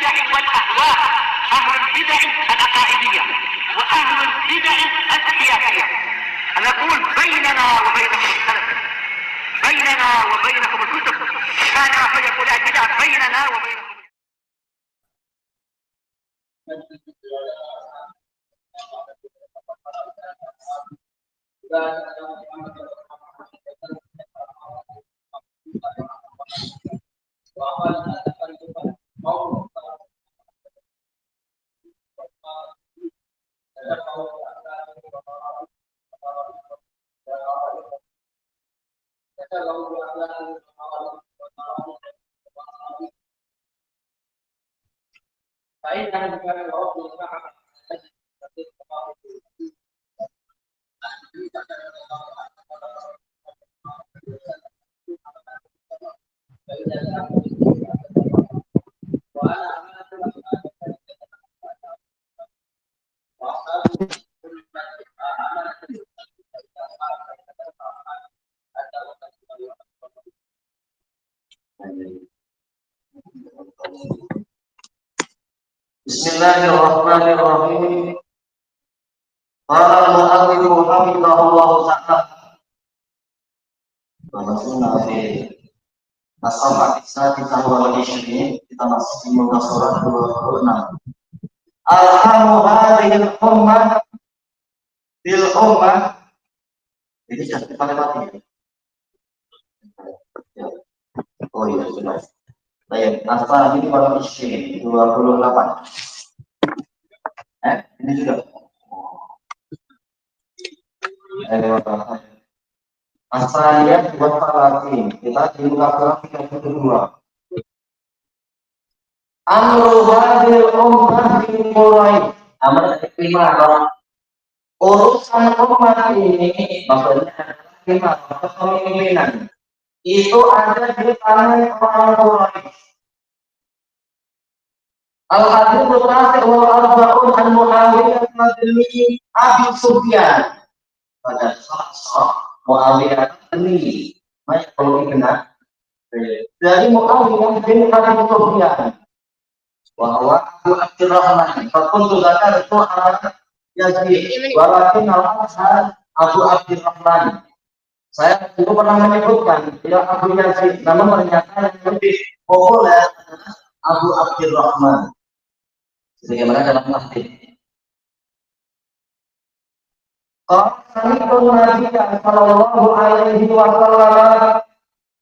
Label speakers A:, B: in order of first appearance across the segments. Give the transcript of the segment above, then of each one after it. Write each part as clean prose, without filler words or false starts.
A: البدع والأهواء، أهل البدع العقائدية وأهل البدع السياسية. نقول بيننا وبينكم السلف، بيننا وبينكم الكتب، كان فيقول البدع بيننا وبينكم.
B: Bismillahirrahmanirrahim. Qala al-mu'allif hafizahullah ta'ala. Bahasuna fi as-sab'ati sadisah wal 20, kita masih di muka surat 26. Alhamu hadhil ummah bil ummah. Ini sudah mati. Oh iya sudah. Baik, asal ini baru isi 28. Ini sudah. Asalnya buat lagi. Kita di muka surat 32. Amru hadhil ummah bil Quraisy. Amar kelima adalah urusan umat ini, maksudnya kelima kepemimpinan itu ada di tangan orang Quraisy. Al-Hadith al-Rafi' wal Arba'un an Muawiyah bin Abi Sufyan. Pada saat Muawiyah ini banyak kalau dikenal dari Muawiyah bin Abi Sufyan. Bahwa Abu Abdurrahman, fakuntu zakartu ala Yazid, walakin al-Ashar Abu Abdurrahman. Saya dulu pernah menyebutkan ya Abu Yazid, namun ternyata yang lebih populer adalah Abu Abdurrahman. Sebagaimana dalam hadis. Qala Nabi sallallahu alaihi wasallam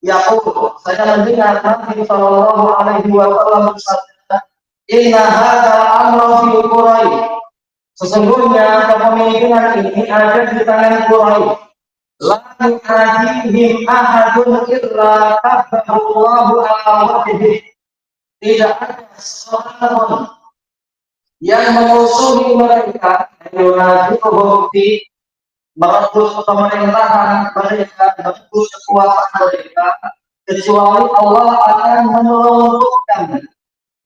B: yaqul, saya mendengar Nabi sallallahu alaihi wasallam bersabda, inna hadza amru fi Quraisy. Sesungguhnya kepemimpinan ini ada di tangan Quraisy. La yu'adihim ahadun illa kafahu ala wajhihi. Tidak ada seorang yang memusuhi mereka, yunadihum fi merebut pemerintahan mereka, merebut kekuasaan mereka, kecuali Allah akan melumpuhkan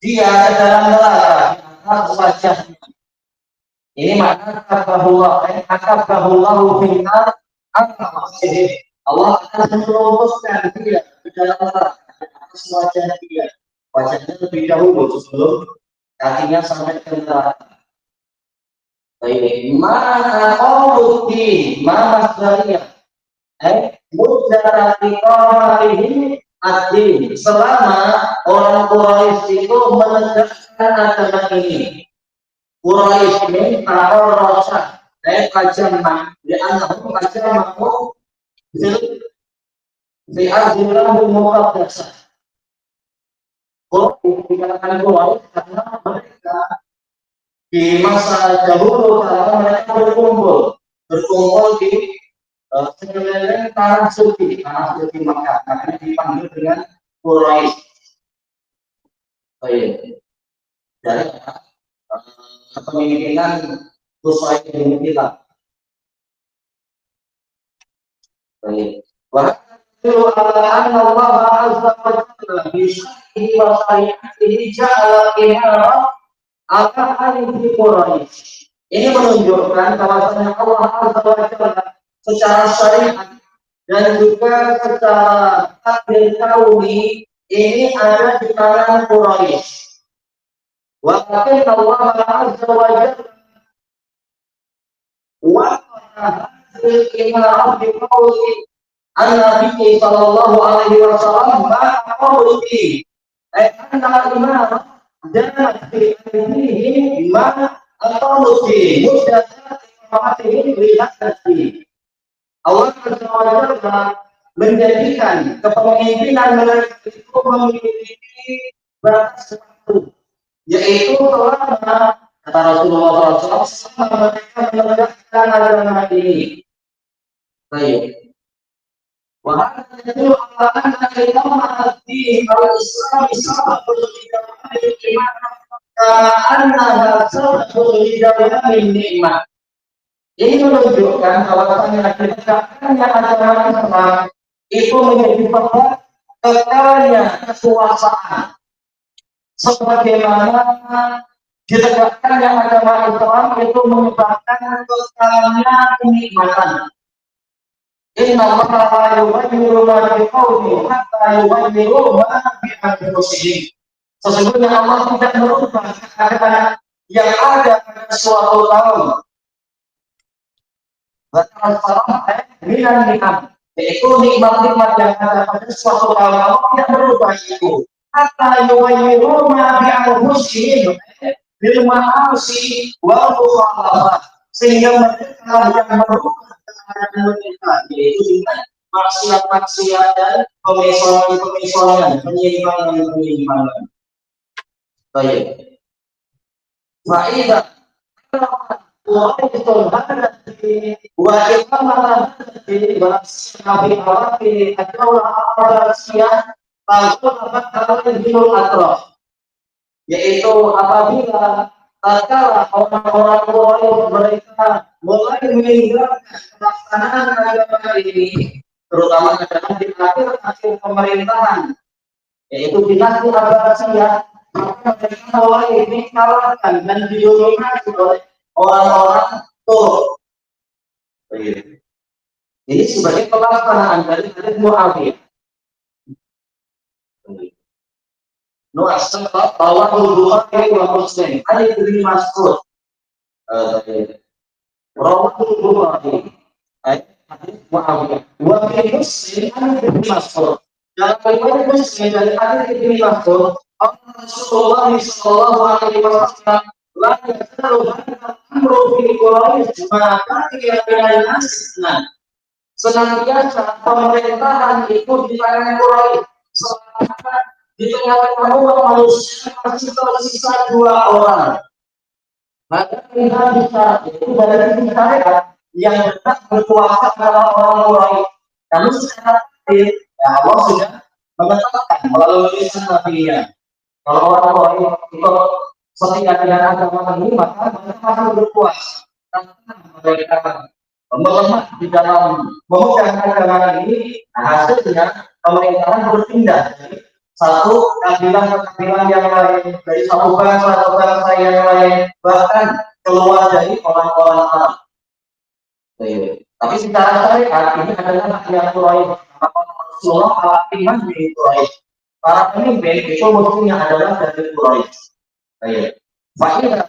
B: dia ke dalam neraka atas wajahnya. Ini makna akabahullahu finnar al-masjid. Allah akan melumpuhkan dia ke dalam neraka atas wajah dia. Wajahnya lebih dahulu sebelum kakinya sampai ke neraka. Baik, mana qauluddin, mana masdariyah? Muddarati qamarihim ad-din. Selama orang Quraisy itu menegakkan agama ini. Quraisy ini taruh rasa, kajian di antaranya kajian makhluk di arjillah muqaddasah. Quraisy dikatakan Quraisy karena mereka di masa dahulu karena mereka berkumpul di sekeliling tanah suci Makkah, makanya dipanggil dengan Quraisy. Baik, dari kepemimpinan Qusay bin Kilab. Baik, wahyu ala anna Allah azza wa jalla bi syar'ihi wa syari'atihi ja'ala imara ala ahli Quraisy. Ini menunjukkan bahwasanya Allah azza wa jalla secara syariat dan juga secara takdir kauni ini ada di tangan Quraisy. Walakin Allah Azza wa Jalla wa hadhihi al-imarah bi qawli an-nabi sallallahu alaihi wasallam ma qawli anna al-imarah janat fi aydihim ma aqalu fi muddatin qamatihim lihatati. Allah Azza wa Jalla menjadikan kepemimpinan mereka itu memiliki batas waktu, yaitu selama, kata Rasulullah SAW, selama mereka menegakkan agama ini. Baik. Wahai itu Allah kita mati kalau Islam bisa berbeda nikmat karena berbeda nikmat. Ini menunjukkan bahwasanya tegakkannya agama Islam itu menjadi sebab kekalnya kekuasaan. Sebagaimana ditegakkannya agama Islam itu menyebabkan kekalnya kenikmatan. Inna Allah la yughayyiru ma biqaumin hatta yughayyiru ma bi anfusihim. Sesungguhnya Allah tidak merubah keadaan yang ada pada suatu kaum. Bahkan salam bilang nikmat, yaitu nikmat-nikmat yang ada pada suatu kaum Allah tidak berubah itu. Hatta yughayyiru ma bi anfusihim bil ma'asi wal mukhalafah, sehingga mereka yang merubah keadaan mereka, yaitu dengan maksiat-maksiat dan pemesolan-pemesolan, penyimpangan-penyimpangan. Baik. Fa'idah wa'idul hadati wa'idul hadati wa'asyabi awati adalah awasiyah yaitu apabila tatkala orang-orang Quraisy mereka mulai meninggalkan pelaksanaan agama ini, terutama adalah di akhir pemerintahan, yaitu dinasti Abbasiyah, maka mereka mulai dikalahkan dan didominasi oleh orang-orang Turk. Ini sebagai pelaksanaan dari Muawiyah. Nu'asal bahwa Bukhari wa Muslim Ali bin Mas'ud Rawahul Bukhari hadis Muawiyah wa fi Muslim Ali bin Mas'ud. Dalam riwayat Muslim dari Ali bin Mas'ud, Rasulullah sallallahu alaihi wasallam la yasalu amru fi Quraisy maka keyakinan nasibna. Senantiasa pemerintahan itu di tangan Quraisy, selama di tengah-tengah umat manusia masih tersisa 2 orang. Maka kita bisa itu dari sisi syariat yang tetap berkuasa adalah orang Quraisy. Namun secara praktis, ya Allah sudah menetapkan melalui lisan Nabi-Nya. Kalau orang Quraisy itu setia dengan agama ini, maka mereka masih berkuasa. Tanpa mereka melemah di dalam memegang agama ini, hasilnya pemerintahan berpindah dari satu kabilah ke kabilah yang lain, dari satu bangsa ke bangsa yang lain, bahkan keluar dari orang-orang Arab. Tapi secara syariat ini adalah hak yang Quraisy. Rasulullah ala iman di Quraisy. Para pemimpin itu musuhnya adalah dari Quraisy. Makanya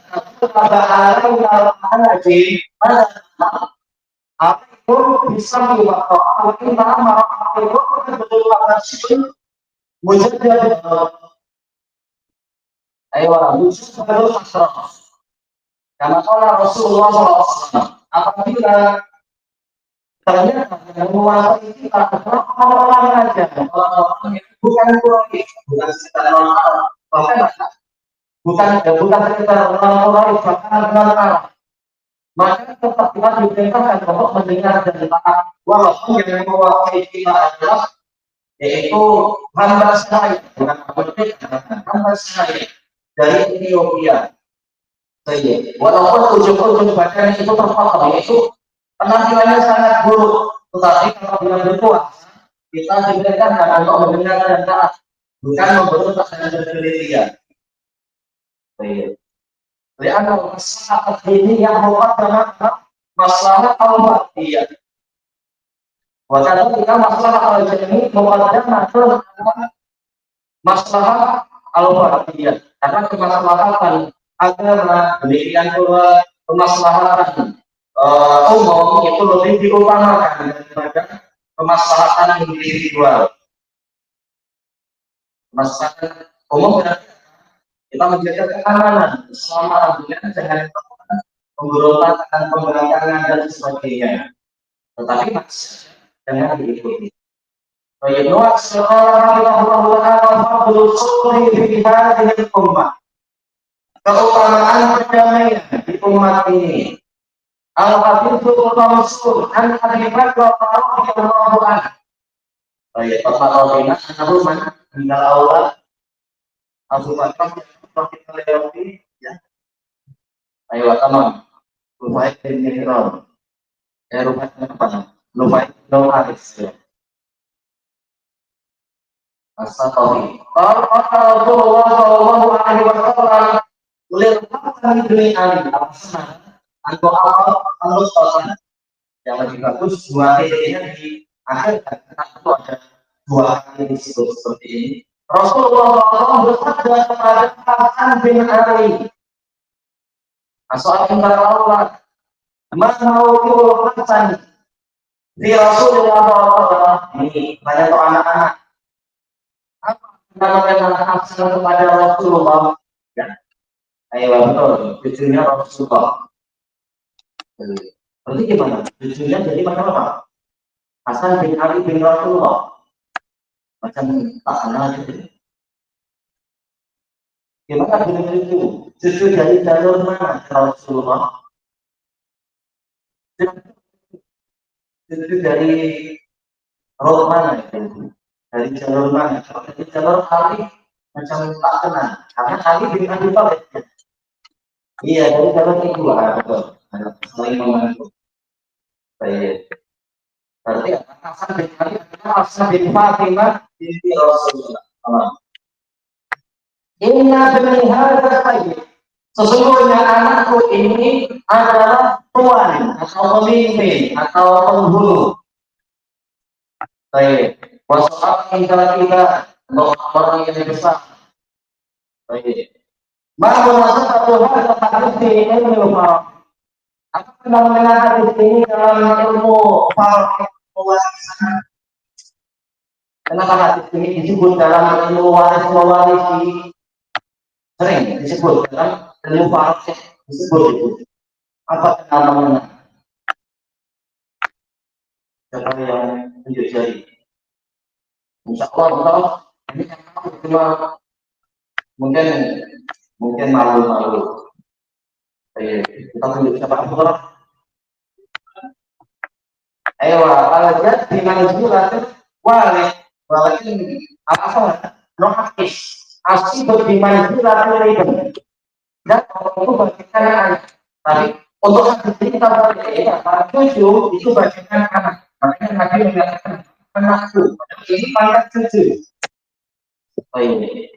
B: apa itu bisa diwakilkan nama itu betul-betul Mujadid wujud harus asraf. Karena kalau Rasulullah SAW apabila ternyata yang menguasai kita adalah orang-orang aja, orang-orang yang bukan Quraisy, bukan sekitar orang Arab, bahkan bukan sekitar orang Quraisy, bahkan orang Arab, maka tetap kita diperintahkan untuk mendengar dan taat, walaupun yang menguasai kita adalah yaitu hamba saya, bukan hamba saya dari Ethiopia. Walaupun ujung-ujung badan itu terpotong, yaitu penampilannya sangat buruk, tetapi kalau dia berkuasa, kita diperintahkan untuk mendengar dan taat, bukan memberontak dan berpenelitian. Karena masalah ini yang merupakan masalah al-Baqiyah. Walaupun kita masalah al-Jami merupakan masalah al-Baqiyah. karena kemaslahatan agama, demikian pula kemaslahatan umum itu lebih diutamakan daripada kemaslahatan individual. Kemaslahatan umum berarti kita menjaga keamanan, keselamatan dengan jangan pemberontakan, pembangkangan dan sebagainya. Tetapi masih jangan diikuti. Baiklah, seorang Allah dengan umat. Keutamaan perdamaian di umat ini. Al-Habibul Rasul an Abi Bakar radhiyallahu anhu. Baik, Bapak Rabbina Aruman tinggal Allah Abu Bakar kita lewati ya. Ayo teman, lumayan ini ron. Ya rumah apa? Lumayan Haris ya. As-Satawi. Kalau Rasulullah Shallallahu Alaihi Wasallam melihatkan diri Ali apa atau awal harus tahu yang lebih bagus dua titiknya di akhir itu ada dua kali disebut seperti ini. Rasulullah SAW bersabda kepada Hasan bin Ali, soal kata Allah, "Man mau Hasan di Rasulullah SAW ini banyak anak-anak apa namanya Hasan kepada Rasulullah? Ya, ayo betul, cucunya Rasulullah. Berarti gimana? Cucunya jadi macam apa? Hasan bin Ali bin Rasulullah. Macam tak kenal gitu. Gimana dengan itu? Cucu dari jalur mana Rasulullah? Cucu dari roh mana itu? Dari jalur mana? Kalau dari jalur Ali macam tak kenal. Karena Ali bin Abi Thalib. Iya, dari jalur itu lah. Betul. Saling membantu. Baik. Berarti Hasan bin Ali adalah Hasan bin Fatimah binti Rasulullah. Inna bani hadza sayyid. Sesungguhnya anakku ini adalah tuan atau pemimpin atau penghulu. Baik. Wasal kita orang yang besar. Baik. Maka satu hal hadis ini merupakan apa namanya hadis ini dalam ilmu pewarisan? Kenapa hadis ini disebut dalam ilmu waris mewarisi? Sering disebut dalam ilmu waris disebut itu. Apa namanya? Siapa yang tunjuk jari? Insya Allah ini cuma mungkin malu-malu. Kita tunjuk siapa Allah. Ayo, kalau jadi di manjilat wali, walaupun apa salah, no hakis, asli berdimanjilat itu. Dan kalau itu bagikan anak, tapi untuk hadis kita berbeda. Para cucu itu bagikan anak, makanya Nabi mengatakan anakku. Ini pangkat cucu. Oh ini.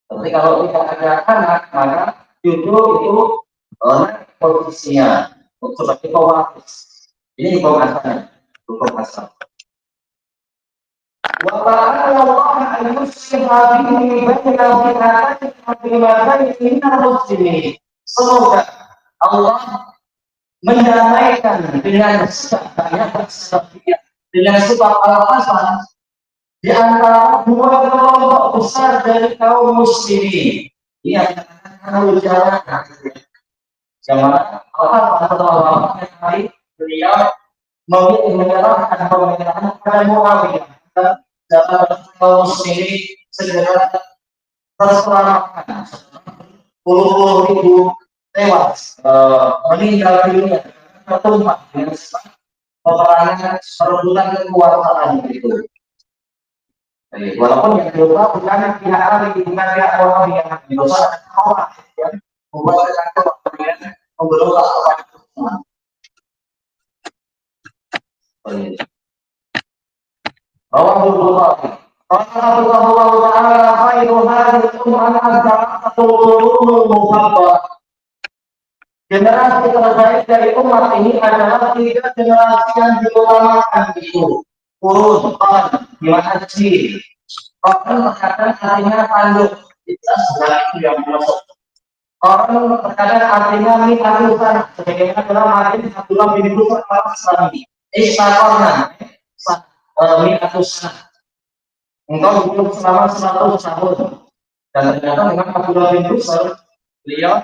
B: Tapi kalau tidak ada anak, maka cucu itu posisinya sebagai pewaris. Ini hukum asalnya, hukum asal. Wa ta'ala Allah al-musliha bihi baina fi'atin muslimin. Semoga Allah mendamaikan dengan dengan sebab alasan di antara dua kelompok besar dari kaum muslimin. Ini akan berjalan. Yang mana Allah yang beliau memilih menyerahkan pemerintahan kepada Muawiyah dalam kaum muslimin segera terselamatkan. Puluh ribu tewas meninggal dunia tertumpah dengan peperangan perebutan kekuasaan itu. Walaupun yang dosa bukan pihak Ali, bukan pihak orang yang dosa orang yang membuat kemudian memberontak kepada Tuhan. Rawahul Bukhari. Qala Allah Ta'ala khairu hadhihi ummah al-jama'atul qurunul mufaddalah. Generasi terbaik dari umat ini adalah tiga generasi yang diutamakan itu. Qurun, di mana kecil, Orang terkadang artinya tanduk, kita sebelah itu yang masuk. Orang terkadang artinya mitarusan, sebagaimana dalam hadis Abdullah bin Busr al-Aslami. Istaqorna, mitarusan. Engkau hidup selama 100 tahun. Dan ternyata dengan Abdullah bin Busr, beliau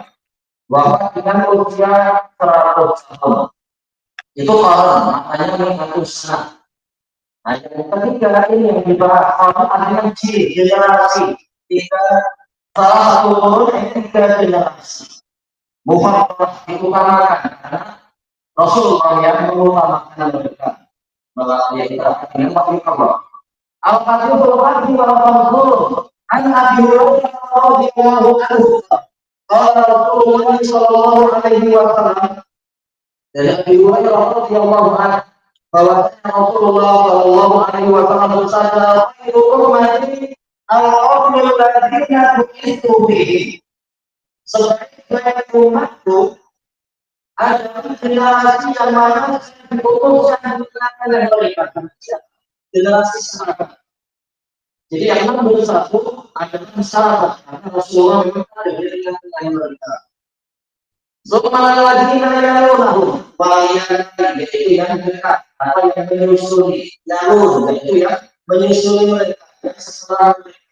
B: wafat dengan usia 100 tahun. Itu orang, maknanya mitarusan. Nah, yang ketiga ini yang dibahas orang artinya ciri generasi. Salah satu turun itu 3 generasi. Mufakkar diutamakan karena Rasulullah yang mengutamakan mereka. Maka dia kita dengan wakil Allah. Al-Fatihul Hadi wal-Fatihul an Abi Hurairah radhiyallahu anhu. Qala Rasulullah sallallahu alaihi wasallam. Dari Abi Hurairah radhiyallahu anhu bahwa Rasulullah sallallahu alaihi wasallam bersabda, "Khairu ummati al-qawmul ladzina bu'ithu bihi." Sebaik-baik umatku adalah generasi yang mana diputuskan dengan yang mereka generasi sahabat. Jadi yang nomor 1 adalah sahabat karena Rasulullah memang ada dengan mereka. Semuanya lagi yang yaitu yang dekat atau yang menyusuli, yaitu yang menyusuli mereka setelah mereka,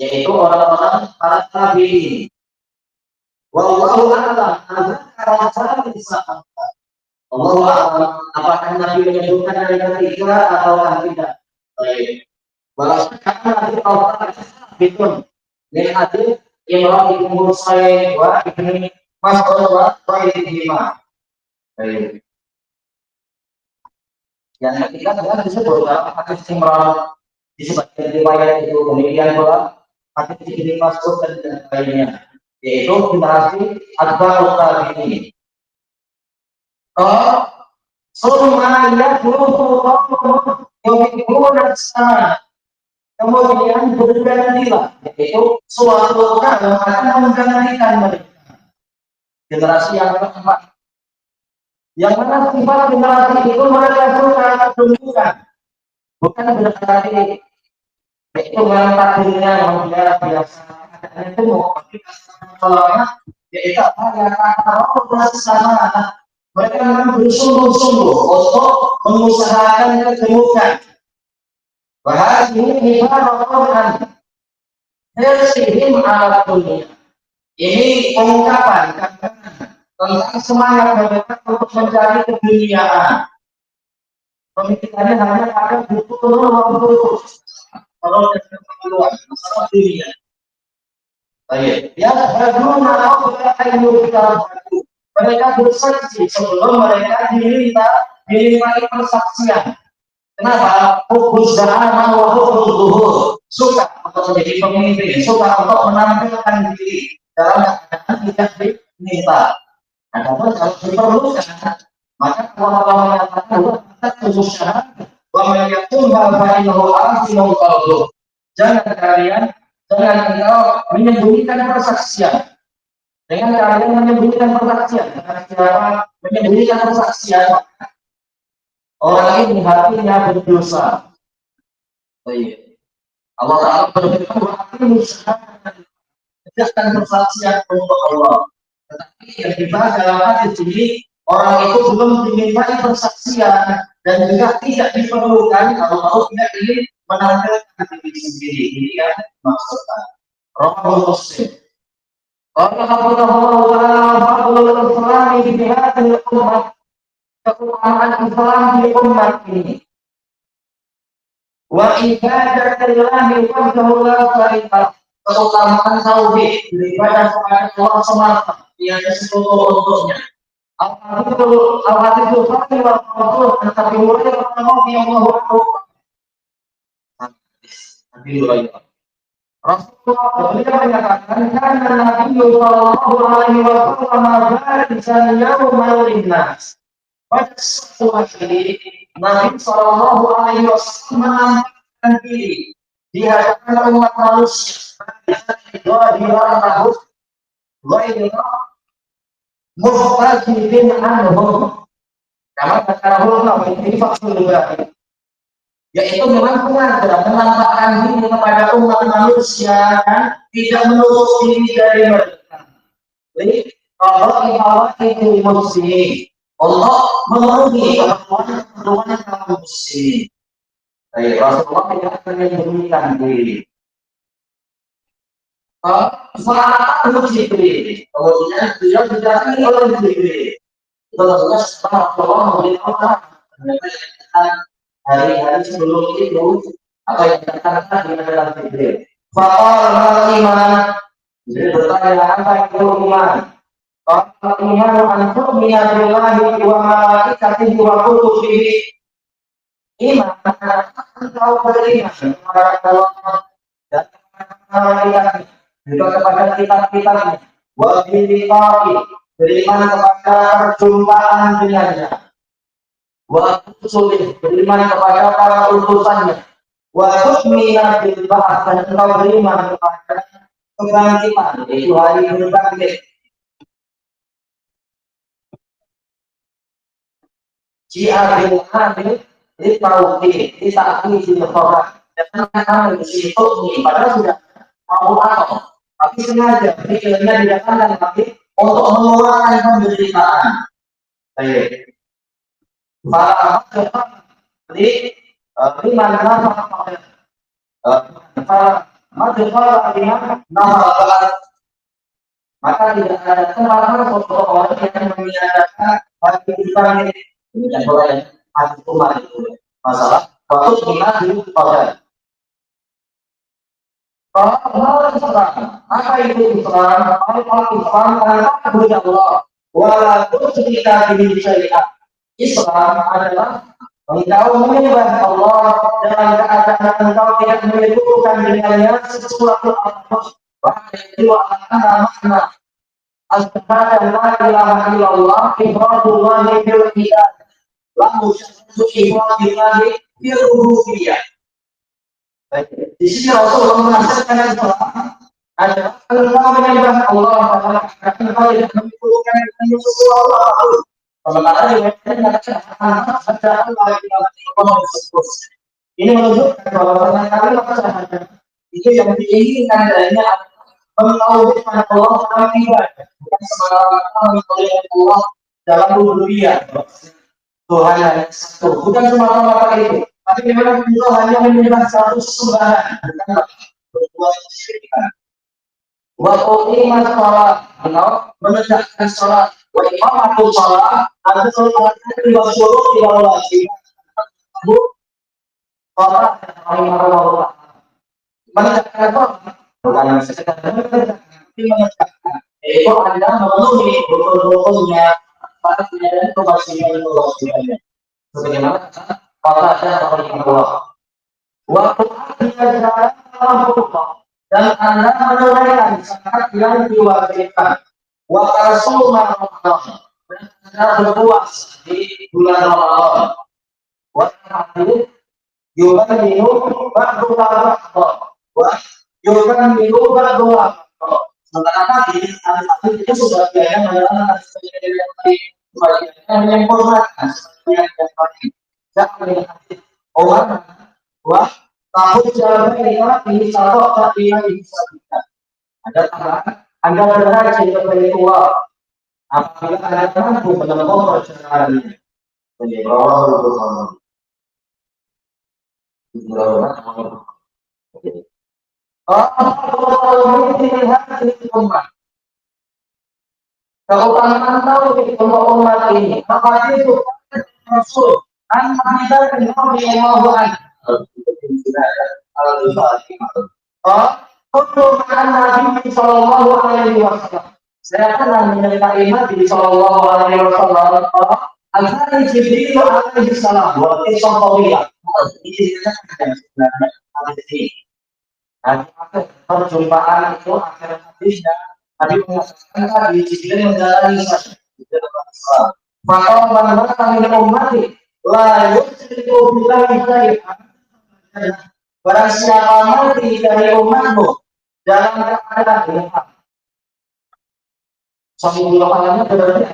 B: yaitu orang-orang para tabi'in. Wallahu a'lam apakah Wallahu a'lam apakah Nabi menyebutkan dari ketiga atau tidak. Baik. Walau karena Nabi Allah bitun dari hadis Imran bin Husain wa ibni Mas'ud wa Qaidihima. Baik. Yang ketiga adalah disebut dalam hadis Imran di sebagian riwayat itu, kemudian pula hadis ibni Mas'ud dan lainnya, yaitu generasi atba'ut tabi'in. Summa yadruku qawmun yuhibbuna as-salat. Kemudian bergantilah, yaitu suatu kaum akan menggantikan mereka. Generasi yang keempat, yang mana sifat generasi itu mereka suka tunjukkan, bukan berarti yaitu mengangkat dirinya yang biasa itu selama yaitu apa yang kata sama mereka memang bersungguh-sungguh untuk mengusahakan kegemukan. Bahas ini ibaratkan hirsihim ala dunia. Ini pengungkapan tentang semangat mereka untuk mencari keduniaan. Pemikirannya hanya ada buku turun waktu kalau ada keperluan masalah dunia. Baik, ya baru mau berkayu kita baru. Mereka bersaksi sebelum mereka dimintai persaksian. Kenapa? Hubus zaman wa hubus zuhur, suka untuk menjadi pemimpin, suka untuk menampilkan diri dalam keadaan tidak diminta. Adapun kalau diperlukan, maka Allah menyatakan berusaha bahwa yakun bainahu arsimu qalbu. Jangan engkau menyembunyikan persaksian. Dengan kalian menyembunyikan persaksian, menyembunyikan persaksian, orang ini hatinya berdosa. Baik. Allah Ta'ala berfirman bahwa hati usaha menegakkan persaksian untuk Allah. Tetapi yang dibahas dalam hadis ini, orang itu belum dimintai persaksian dan juga tidak diperlukan kalau Allah tidak ingin menampilkan diri sendiri. Ini yang maksudnya. Rabbul Muslim. Allah Ta'ala fadlul Islam di hadhihi ummah. Keutamaan Islam di umat ini. Wa ibadatillahi wahdahu la syarika. Keutamaan tauhid, beribadah kepada Allah semata, tiada sekutu untuknya. Al-Hadithul Fadil wa Rasul Nabi Hurairah radhiyallahu anhu. Nabi Hurairah. Rasulullah beliau menyatakan karena Nabi sallallahu alaihi wasallam barisan yaumal linnas. Pada suatu hari Nabi sallallahu alaihi wasallam menampilkan diri di hadapan umat manusia muhtajibin anhum. Kama kata Allah ini faksul bari. yaitu memang sengaja menampakkan diri kepada umat manusia kan, tidak menutup diri dari mereka. Jadi kalau itu muslim untuk memenuhi keperluan kaum muslim. Baik, Rasulullah tidak menyembunyikan diri. Salah Jibril, kemudian beliau didatangi oleh Jibril. Tentunya setelah Rasulullah memberitahukan hari-hari sebelum itu apa yang dikatakan di dalam Jibril. Faqala iman, Jibril bertanya apa itu iman? Qala iman an tu'mina billahi wa malaikatihi wa kutubihi. Iman engkau beriman kepada Allah dan malaikatnya, juga kepada kitab-kitabnya. Wa biliqa'i, beriman kepada perjumpaan dengannya. Wa rusulih, beriman kepada para utusannya. Wa tu'mina bil ba'ts, dan engkau beriman kepada kebangkitan, yaitu hari berbangkit. Jia bil amil di tauhid, di ta'wil di Quran. Dan kami di situ nih, padahal sudah mau atau tapi sengaja pikirnya didatangkan tapi untuk mengeluarkan penderitaan. Baik. Para jadi iman maka tidak ada kesempatan seseorang yang meniadakan hati kita ini yang boleh hati umat itu masalah waktu kita di pada kalau Islam apa itu Islam? Kalau Islam adalah kepada Allah walaupun kita di syariat. Islam adalah engkau menyembah Allah dalam keadaan engkau tidak menyebutkan dengannya sesuatu apapun. Bahkan itu adalah makna asyhadu la ilaha illallah ifradullahi fil ibadah lahu syartu ifradillahi fil uluhiyah. Di sini Rasulullah menasihatkan Islam adalah engkau menyembah Allah dalam keadaan engkau tidak menyebutkan dengannya sesuatu apapun. Sementara yang ini menunjukkan bahwa kalimat syahadat itu yang diinginkan darinya mentauhidkan Allah dalam ibadah, bukan semata-mata mentauhidkan Allah dalam rububiyah. Tuhan yang satu, bukan semata-mata itu, tapi memang kita hanya menyembah satu sembahan, bukan berbuat kesyirikan. Waktu iman sholat, menegakkan sholat. Iqamatul shalah ada sholatnya dua syurut tidak wajib. Sholat yang Allah. Menegakkan sholat bukan sekedar menegakkan, tapi menegakkan. Yaitu Anda memenuhi rukun-rukunnya, pada penyadaran kewajiban-kewajibannya. Sebagaimana kata Allah. Waktu Anda jalan dan Anda menunaikan zakat yang diwajibkan. Wa tasuma Ramadan, dan Anda berpuasa di bulan Ramadan. Wa hadith yubayyinu ba'du Ramadan. Wa yubayyinu ba'du Ramadan. Sementara tadi hadis itu sebagiannya adalah sebagiannya menyempurnakan sebagian yang tadi. Jangan hadis orang wah tahu jalan ini satu tapi yang bisa kita. Ada tambahan. Anda berhaji kepada Allah apabila Anda mampu menempuh perjalanan ini. Keutamaan tauhid untuk umat ini, maka itu Rasul anak kita kenal dengan Allah. Untuk Nabi Sallallahu Alaihi Wasallam, saya pernah menyertai Nabi Sallallahu Alaihi Wasallam. Al-Hari Jibril alaihi salam, berarti Sontoliyah. Ini akhir perjumpaan itu akhir hadisnya. Nabi mengatakan tadi Jibril menjalani saja. Maka mana kami ummati la yusyriku billahi syai'an. Barang siapa mati dari umatmu dalam keadaan berhak. Sahih lokalnya berarti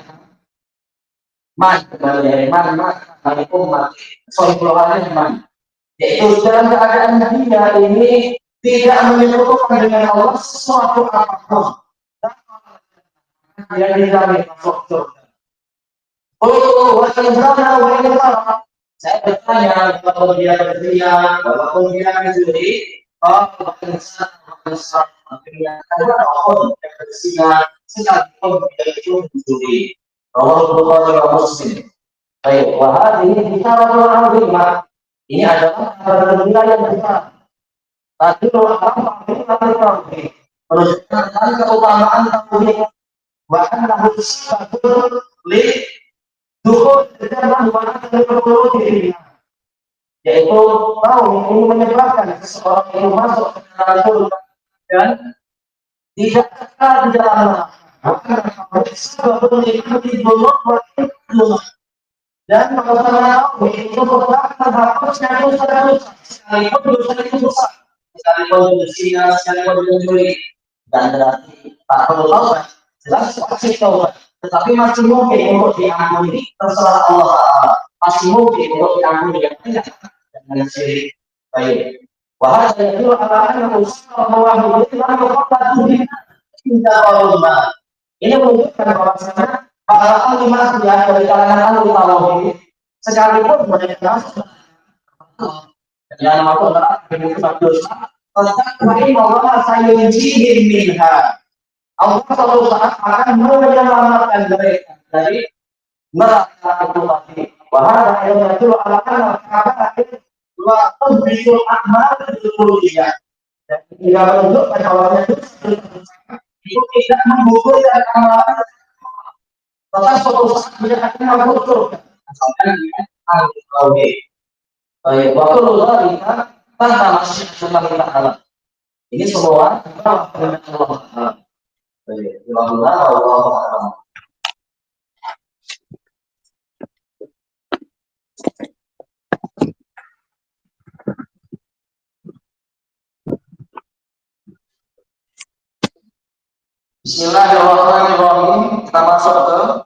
B: man dari man dari umat. Sahih lokalnya man. Yaitu dalam keadaan dia ini tidak menyebutkan dengan Allah sesuatu apapun. Dia dijamin masuk surga. Saya bertanya, walaupun dia bersedia, walaupun dia mencuri, akhirnya karena apapun yang bersedia, sekalipun dia itu mencuri. Rawal Bukhari wa Muslim. Baik, wahad ini bicara azimah. Ini adalah kabar yang besar. Tadi orang ini menunjukkan keutamaan tauhid. Bahkan harus satu li duhur dan dirinya. Yaitu tahu ini menyebabkan seseorang itu masuk ke dalam surga dan tidak kekal di dalam neraka. Dan kalau itu merupakan terhapusnya dosa-dosa sekalipun dosa itu besar, sekalipun berzina, sekalipun mencuri, dan berarti tak perlu taubat, jelas pasti taubat, tetapi masih mungkin untuk diampuni, terserah Allah Taala, masih mungkin untuk diampuni yang tidak dengan syirik. Baik, wahai itu adalah usaha bahwa kita melakukan tidak Allah. Ini menunjukkan bahwasanya para ulama dari kalangan ahli tauhid sekalipun mereka yang masuk neraka dengan dosa, tetap Allah sayyi'in minha. Allah suatu saat akan menyelamatkan mereka dari neraka itu tadi. Bahwa ayat itu adalah kata wa tudbisul a'mal bil-qulubiyah. Dan ia menunjukkan bahwa itu tidak menggugurkan amalan. Bahkan suatu saat dia akan masuk asalkan dia ahli tauhid. Baik, waktu kita tanpa masih tentang kita alam. Ini semua dengan Allah. Baik, Allah. Bismillahirrahmanirrahim. Kita masuk ke